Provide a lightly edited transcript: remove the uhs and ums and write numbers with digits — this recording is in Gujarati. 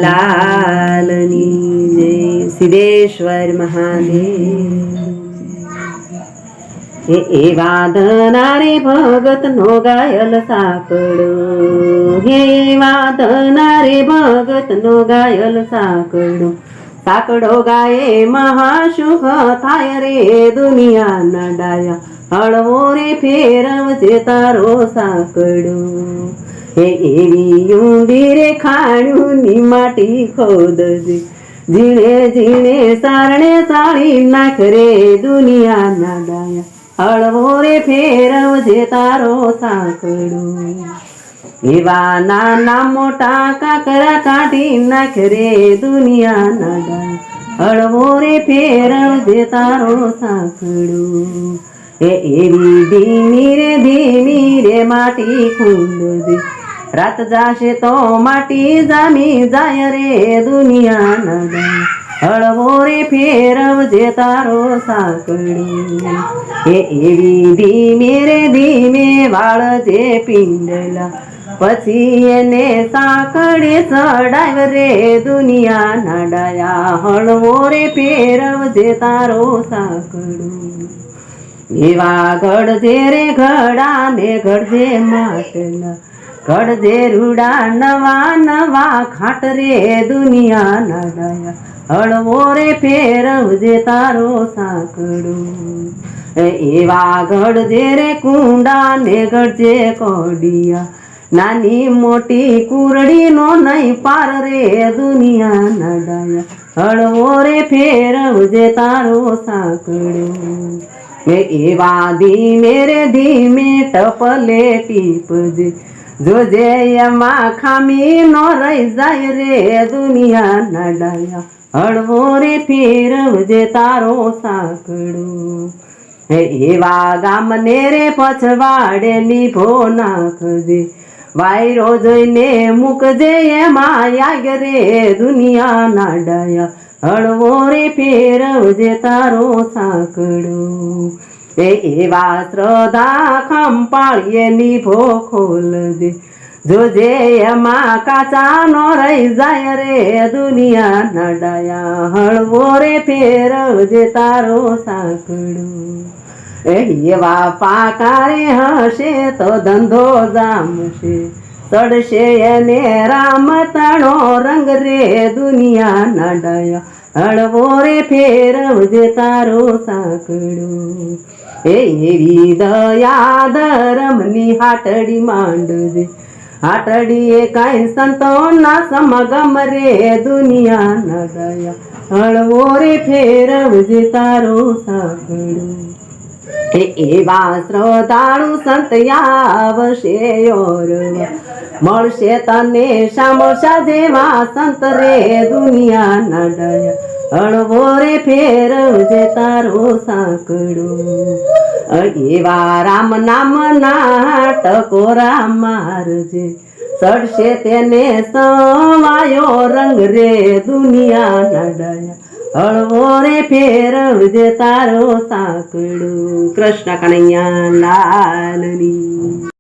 લાલની જય સિદ્ધેશ્વર મહાદેવ. એ વાદના રે ભગત નો ગાયલ સાકડો, હે વાદના રે ભગત નો ગાયલ સાકડો. સાકડો ગાયે મહાશુભ થાય રે દુનિયાના ડાયા, હળવો રે ફેરવજે તારો સાકડો. હે એવી ઊંડી રે ખાણ્યું ની માટી ખોદજે, ઝીણે ઝીણે સારણે સાળી નાખ રે દુનિયાના ડાયા, હળવો રે ફેરવજે તારો સાકડો. એવા નાના મોટા કાકરા કાઢી નાખ રે દુનિયાના ડાયા, હળવો રે ફેરવજે તારો સાકડો. એવી ધીમી રે માટી ખૂંદજે, રાત જાશે તો માટી જામી જાય રે દુનિયાના ડાયા, હળવો રે ફેરવજે તારો સાકડો. એવી ધીમે વાળજે પિંડલા, પછી એને સાકડે ચડાવ રે દુનિયાના ડાયા, હળવો રે ફેરવજે તારો સાકડો. એવા ઘડજે રે ઘડા ને ઘડજે માટલા, ઘડજે રૂડા નવા નવા ખાટ રે દુનિયાના ડાયા, હળવો રે ફેરવજે તારો સાકડો. એવા ઘડજે રે કુંડા ને ઘડજે કોડિયા, નાની મોટી કુરડી નો નહીં પાર રે દુનિયાના ડાયા, હળવો રે ફેરવજે તારો સાકડો. એવા ધીમે ટપલે ટીપજે, જોજે એમાં ખામી નો રહી જાય રે દુનિયાના ડાયા, હળવો રે ફેરવજે તારો સાકડો. એવા ગામને રે પછવાડે લીભો નાખજે, વાયરો જોઈને મૂકજે એમાં આગ રે દુનિયાના ડાયા, હળવો રે ફેરવજે તારો સાકડો. એવા શ્રદ્ધા ખંપાળીએ લીભો ખોલજે, જોજે એમાં કાચા નો રહી જાય રે દુનિયાના ડાયા, હળવો રે ફેરવજે તારો સાકડો. એવા પાકા રે હશે તો ધંધો જામશે, ચડશે એને રામ તણો રંગ રે દુનિયાના ડાયા, હળવો રે ફેરવજે તારો સાકડો. એવી દયા ધરમની હાટડી માંડજે, હાટડીએ કાંઈ સંતો ના સમગમ રે દુનિયાના ડાયા, હળવો રે ફેરવજે તારો સાકડો. એવા શ્રદ્ધાળુ સંત આવશે ઓરવા, મળશે તને શામોશા જેવા સંત રે દુનિયાના ડાયા, હળવો રે ફેરવજે તારો સાકડો. એવા રામ નામ ના ટકોરા મારજે, ચડશે તેને સવાયો રંગ રે દુનિયાના ડાયા, હળવો રે ફેરવજે તારો સાકડો. કૃષ્ણ કનૈયા લાલની.